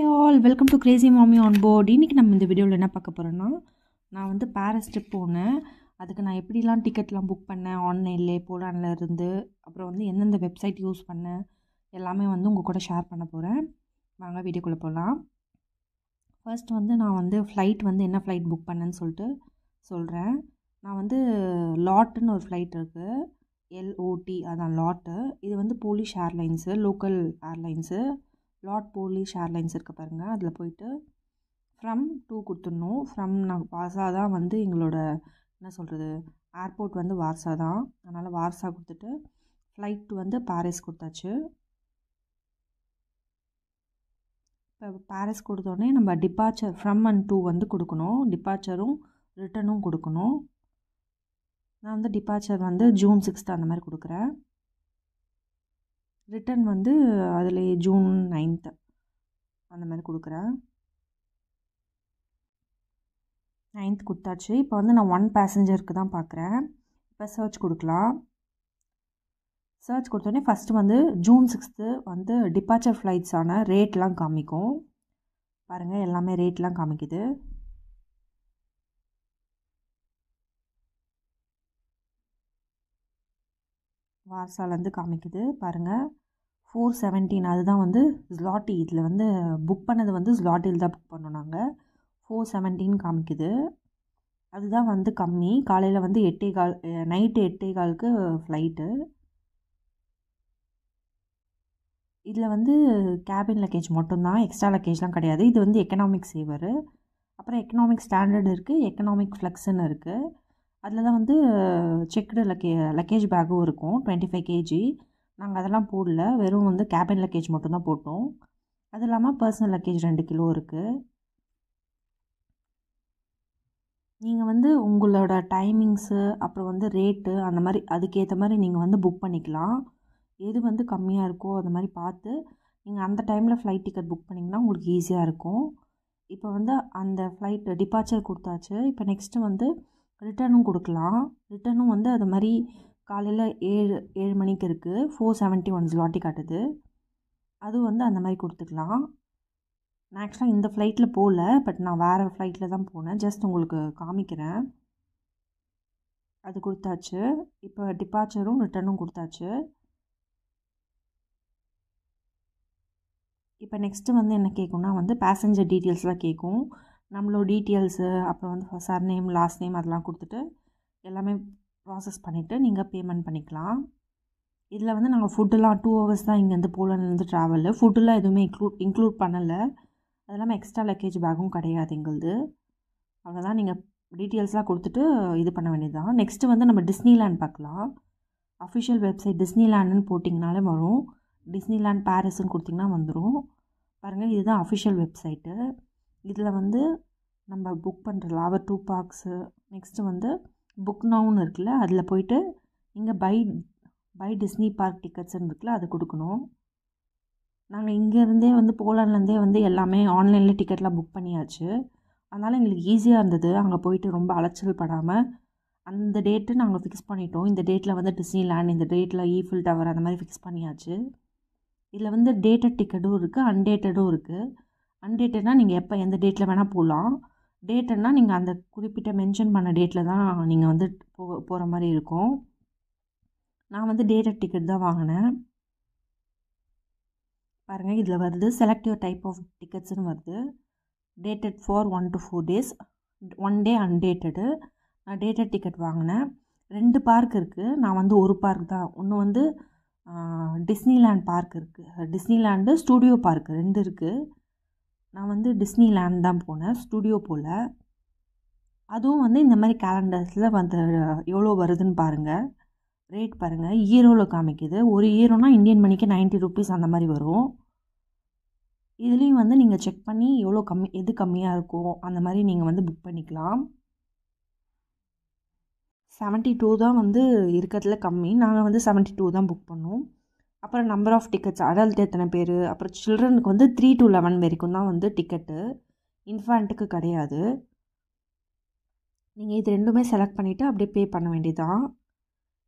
Hi all, welcome to Crazy மாமி on board. இன்றைக்கி நம்ம இந்த வீடியோவில் என்ன பார்க்க போகிறோன்னா, நான் வந்து பாரிஸ் ட்ரிப் போனேன். அதுக்கு நான் எப்படிலாம் டிக்கெட்லாம் புக் பண்ணேன் ஆன்லைன்லேயே போலான்ல இருந்து, அப்புறம் வந்து எந்தெந்த வெப்சைட் யூஸ் பண்ணேன் எல்லாமே வந்து உங்கள் கூட ஷேர் பண்ண போகிறேன். வாங்க வீடியோக்குள்ளே போகலாம். ஃபர்ஸ்ட் வந்து நான் வந்து ஃப்ளைட் வந்து என்ன ஃப்ளைட் புக் பண்ணேன்னு சொல்லிட்டு சொல்கிறேன். நான் வந்து லாட்டுன்னு ஒரு ஃப்ளைட் இருக்குது, LOT, அதான் லாட்டு. இது வந்து Polish airlines, local airlines. Lot Polish airlines இருக்க பாருங்கள், அதில் போயிட்டு ஃப்ரம் டூ கொடுத்துடணும். ஃப்ரம் நான் வார்சா தான் வந்து எங்களோட என்ன சொல்கிறது ஏர்போர்ட் வந்து வார்சா தான், அதனால் வார்சா கொடுத்துட்டு ஃப்ளைட் வந்து பாரிஸ் கொடுத்தாச்சு. இப்போ பாரிஸ் கொடுத்தோடனே நம்ம டிபார்ச்சர் ஃப்ரம் அண்ட் டூ வந்து கொடுக்கணும், டிபார்ச்சரும் ரிட்டனும் கொடுக்கணும். நான் வந்து டிபார்ச்சர் வந்து June 6 அந்த மாதிரி கொடுக்குறேன். ரிட்டன் வந்து அதில் June 9 அந்த மாதிரி கொடுக்குறேன். 9 கொடுத்தாச்சு. இப்போ வந்து நான் 1 பேசஞ்சருக்கு தான் பார்க்குறேன். இப்போ சர்ச் கொடுக்கலாம். சர்ச் கொடுத்தோடனே ஃபஸ்ட்டு வந்து June 6 வந்து டிபார்ச்சர் ஃப்ளைட்ஸான ரேட்லாம் காமிக்கும் பாருங்கள், எல்லாமே ரேட்லாம் காமிக்குது. வார்சாலேருந்து காமிக்குது பாருங்கள், 417 அதுதான் வந்து ஸ்லாட்டி. இதில் வந்து புக் பண்ணது வந்து ஸ்லாட்டில் தான் புக் பண்ணோம் நாங்கள். 417 காமிக்குது, அதுதான் வந்து கம்மி. காலையில் வந்து 8:15 நைட்டு 8:15க்கு ஃப்ளைட்டு. இதில் வந்து கேபின் லக்கேஜ் மட்டும்தான், எக்ஸ்ட்ரா லக்கேஜ்லாம் கிடையாது. இது வந்து எக்கனாமிக் சேவரு. அப்புறம் எக்கனாமிக் ஸ்டாண்டர்ட் இருக்குது, எக்கனாமிக் ஃப்ளெக்ஸ்ன்னு இருக்குது. அதில் தான் வந்து செக்டு லக்கேஜ் பேக்கும் இருக்கும், 25 kg. நாங்கள் அதெல்லாம் போடல, வெறும் வந்து கேபின் லக்கேஜ் மட்டும்தான் போட்டோம். அது இல்லாமல் பர்சனல் லக்கேஜ் 2 கிலோ இருக்குது. நீங்கள் வந்து உங்களோட டைமிங்ஸு அப்புறம் வந்து ரேட்டு அந்த மாதிரி அதுக்கேற்ற மாதிரி நீங்கள் வந்து புக் பண்ணிக்கலாம். எது வந்து கம்மியாக இருக்கோ அந்த மாதிரி பார்த்து நீங்கள் அந்த டைமில் ஃப்ளைட் டிக்கெட் புக் பண்ணிங்கன்னா உங்களுக்கு ஈஸியாக இருக்கும். இப்போ வந்து அந்த ஃப்ளைட் டிபார்ச்சர் கொடுத்தாச்சு. இப்போ நெக்ஸ்ட்டு வந்து ரிட்டனும் கொடுக்கலாம். ரிட்டனும் வந்து அது மாதிரி காலையில் 7 மணிக்கு இருக்குது, 471 ஸ்லாட்டி காட்டுது. அதுவும் வந்து அந்த மாதிரி கொடுத்துக்கலாம். நான் ஆக்சுவலாக இந்த ஃப்ளைட்டில் போகல, பட் நான் வேறு ஃப்ளைட்டில் தான் போனேன், ஜஸ்ட் உங்களுக்கு காமிக்கிறேன். அது கொடுத்தாச்சு. இப்போ டிபார்ச்சரும் ரிட்டனும் கொடுத்தாச்சு. இப்போ நெக்ஸ்ட்டு வந்து என்ன கேட்கும்னா வந்து பேசஞ்சர் டீட்டெயில்ஸ்லாம் கேட்கும். நம்மளோட டீட்டெயில்ஸு அப்புறம் வந்து சர்நேம் லாஸ்ட் நேம் அதெல்லாம் கொடுத்துட்டு எல்லாமே ப்ராசஸ் பண்ணிவிட்டு நீங்கள் பேமெண்ட் பண்ணிக்கலாம். இதில் வந்து நாங்கள் ஃபுட்டெல்லாம் 2 hours தான் இங்கேருந்து போலண்ட்லேருந்து ட்ராவலு. ஃபுட்டெல்லாம் எதுவுமே இன்க்ளூட் பண்ணலை. அது இல்லாமல் எக்ஸ்ட்ரா லக்கேஜ் பேக்கும் கிடையாது எங்களுது. அவ்வளோதான், நீங்கள் டீட்டெயில்ஸ்லாம் கொடுத்துட்டு இது பண்ண வேண்டியது தான். நெக்ஸ்ட்டு வந்து நம்ம டிஸ்னிலேண்ட் பார்க்கலாம். அஃபிஷியல் வெப்சைட் டிஸ்னிலேண்டுன்னு போட்டிங்கனாலே வரும், டிஸ்னிலேண்ட் பாரிஸ்ன்னு கொடுத்திங்கன்னா வந்துடும். பாருங்கள், இதுதான் அஃபிஷியல் வெப்சைட்டு. இதில் வந்து நம்ம புக் பண்ணுற அவர் 2 பார்க்ஸு, நெக்ஸ்ட்டு வந்து புக் நவுன்னு இருக்குல்ல, அதில் போயிட்டு இங்கே பை டிஸ்னி பார்க் டிக்கெட்ஸ்ன்னு இருக்குல்ல, அது கொடுக்கணும். நாங்கள் இங்கேருந்தே வந்து போலாண்ட்லேருந்தே வந்து எல்லாமே ஆன்லைனில் டிக்கெட்லாம் புக் பண்ணியாச்சு. அதனால் எங்களுக்கு ஈஸியாக இருந்தது, அங்கே போயிட்டு ரொம்ப அலைச்சல் படாமல். அந்த டேட்டு நாங்கள் ஃபிக்ஸ் பண்ணிட்டோம். இந்த டேட்டில் வந்து டிஸ்னிலேண்ட், இந்த டேட்டில் ஈஃபில் டவர் அந்த மாதிரி ஃபிக்ஸ் பண்ணியாச்சு. இதில் வந்து டேட்டட் டிக்கெட்டும் இருக்குது, அன்டேட்டடும் இருக்குது. அன்டேட்டட்னால் நீங்கள் எப்போ எந்த டேட்டில் வேணால் போகலாம். டேட்டுன்னா நீங்கள் அந்த குறிப்பிட்ட மென்ஷன் பண்ண டேட்டில் தான் நீங்கள் வந்து போகிற மாதிரி இருக்கும். நான் வந்து டேட்டட் டிக்கெட் தான் வாங்கினேன். பாருங்கள், இதில் வருது செலக்ட் யுவர் டைப் ஆஃப் டிக்கெட்ஸ்னு வருது. Dated for 1 to 4 days, 1 day அன்டேட்டடு. நான் டேட்டட் டிக்கெட் வாங்கினேன். 2 பார்க் இருக்குது, நான் வந்து ஒரு பார்க் தான். ஒன்று வந்து டிஸ்னிலேண்ட் பார்க் இருக்குது, டிஸ்னிலேண்டு ஸ்டூடியோ பார்க் 2 இருக்குது. நான் வந்து டிஸ்னிலேண்ட் தான் போனேன், ஸ்டூடியோ போல். அதுவும் வந்து இந்த மாதிரி கேலண்டர்ஸில் வந்து எவ்வளோ வருதுன்னு பாருங்கள். ரேட் பாருங்கள், ஈரோவில் காமிக்குது. ஒரு ஈரோனா இந்தியன் மணிக்கு 90 rupees அந்த மாதிரி வரும். இதுலேயும் வந்து நீங்கள் செக் பண்ணி எவ்வளோ எது கம்மியாக இருக்கும் அந்த மாதிரி நீங்கள் வந்து புக் பண்ணிக்கலாம். 72 தான் வந்து இருக்கிறதுல கம்மி. நாங்கள் வந்து 72 தான் புக் பண்ணோம். அப்புறம் நம்பர் ஆஃப் டிக்கெட்ஸ், அடல்ட் எத்தனை பேர், அப்புறம் சில்ட்ரனுக்கு வந்து 3 to 11 வரைக்கும் தான் வந்து டிக்கெட்டு, இன்ஃபேண்ட்டுக்கு கிடையாது. நீங்கள் இது ரெண்டுமே செலக்ட் பண்ணிவிட்டு அப்படியே பே பண்ண வேண்டியதான்.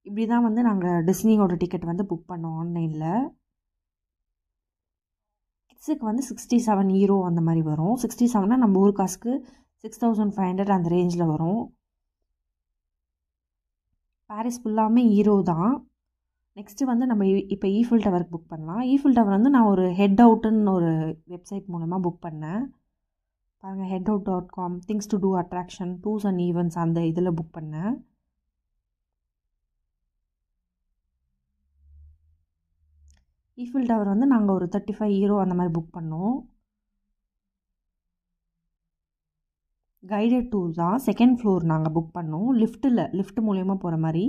இப்படி தான் வந்து நாங்கள் டிஸ்னியோட டிக்கெட் வந்து புக் பண்ணோம் ஆன்லைனில். 6க்கு வந்து 67 ஈரோ அந்த மாதிரி வரும். 67னா நம்ம ஊர் காசுக்கு 6500 அந்த ரேஞ்சில் வரும். பாரிஸ் ஃபுல்லாமே ஈரோ தான். நெக்ஸ்ட்டு வந்து நம்ம இப்போ ஈஃபில் டவருக்கு புக் பண்ணலாம். ஈஃபில் டவர் வந்து நான் ஒரு ஹெட் அவுட்டுன்னு ஒரு வெப்சைட் மூலமாக புக் பண்ணேன். பாருங்கள், headout.com, things to do attraction, tours and events அந்த இதில் புக் பண்ணேன். ஈஃபில் டவர் வந்து நாங்கள் ஒரு 35 ஈரோ அந்த மாதிரி புக் பண்ணோம். கைடட் டூர் தான். 2nd ஃப்ளோர் நாங்கள் புக் பண்ணோம். லிஃப்ட் மூலயமா போகிற மாதிரி.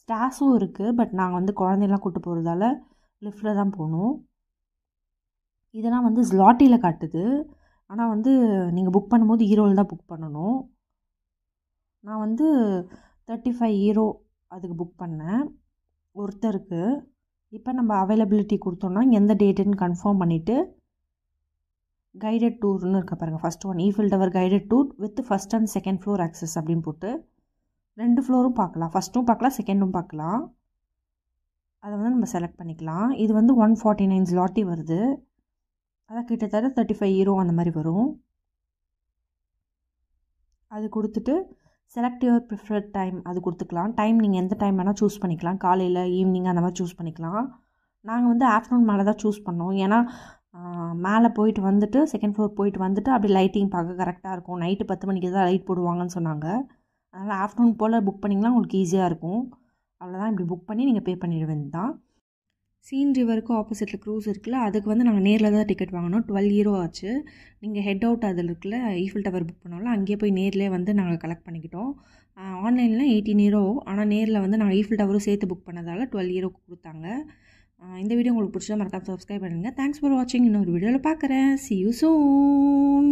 ஸ்டார்ஸும் இருக்குது, பட் நாங்கள் வந்து குழந்தையெல்லாம் கூப்பிட்டு போகிறதால லிஃப்ட்டில் தான் போகணும். இதெல்லாம் வந்து ஸ்லாட்டியில் காட்டுது, ஆனால் வந்து நீங்கள் புக் பண்ணும்போது ஈரோவில் தான் புக் பண்ணணும். நான் வந்து 35 ஈரோ அதுக்கு புக் பண்ணேன் ஒருத்தருக்கு. இப்போ நம்ம அவைலபிலிட்டி கொடுத்தோன்னா எந்த டேட்டுன்னு கன்ஃபார்ம் பண்ணிவிட்டு கைடட் டூர்னு இருக்க பாருங்கள். First one Eiffel tower guided tour with first and 2nd floor access அப்படின்னு போட்டு 2 ஃப்ளோரும் பார்க்கலாம். ஃபஸ்ட்டும் பார்க்கலாம், 2ண்டும் பார்க்கலாம். அதை வந்து நம்ம செலக்ட் பண்ணிக்கலாம். இது வந்து 149 ஸ்லாட்டி வருது. அதான் கிட்டத்தட்ட 35 ஈரோ அந்த மாதிரி வரும். அது கொடுத்துட்டு செலக்ட் யுவர் ப்ரிஃபர்ட் டைம் அது கொடுத்துக்கலாம். டைம் நீங்கள் எந்த டைம் வேணால் சூஸ் பண்ணிக்கலாம். காலையில், ஈவினிங் அந்த மாதிரி சூஸ் பண்ணிக்கலாம். நாங்கள் வந்து ஆஃப்டர்நூன் மேலே தான் சூஸ் பண்ணோம். ஏன்னா மேலே போயிட்டு வந்துட்டு 2nd ஃப்ளோர் போயிட்டு வந்துட்டு அப்படி லைட்டிங் பார்க்க கரெக்டாக இருக்கும். நைட்டு 10 மணிக்கு தான் லைட் போடுவாங்கன்னு சொன்னாங்க. அதனால் ஆஃப்டர்நூன் போல் புக் பண்ணிங்கன்னா உங்களுக்கு ஈஸியாக இருக்கும். அவ்வளோதான், இப்படி புக் பண்ணி நீங்கள் பே பண்ணிட வேண்டியது தான். சீன் ரிவருக்கு ஆப்போசிட்டில் க்ரூஸ் இருக்குல்ல, அதுக்கு வந்து நாங்கள் நேரில் தான் டிக்கெட் வாங்கினோம். 12 ஈரோ ஆச்சு. நீங்கள் ஹெட் அவுட் அதில் இருக்குல்ல, ஈஃபில் டவர் புக் பண்ணாலும் அங்கேயே போய் நேரிலே வந்து நாங்கள் கலெக்ட் பண்ணிக்கிட்டோம். ஆன்லைனில் 18 ஈரோ, ஆனால் நேரில் வந்து நாங்கள் ஈஃபில் டவரும் சேர்த்து புக் பண்ணதால் 12 ஈரோக்கு கொடுத்தாங்க. இந்த வீடியோ உங்களுக்கு பிடிச்சா மறக்காம சப்ஸ்கிரைப் பண்ணுங்கள். தேங்க்ஸ் ஃபார் வாட்சிங். இன்னொரு வீடியோவில் பார்க்குறேன். See you soon.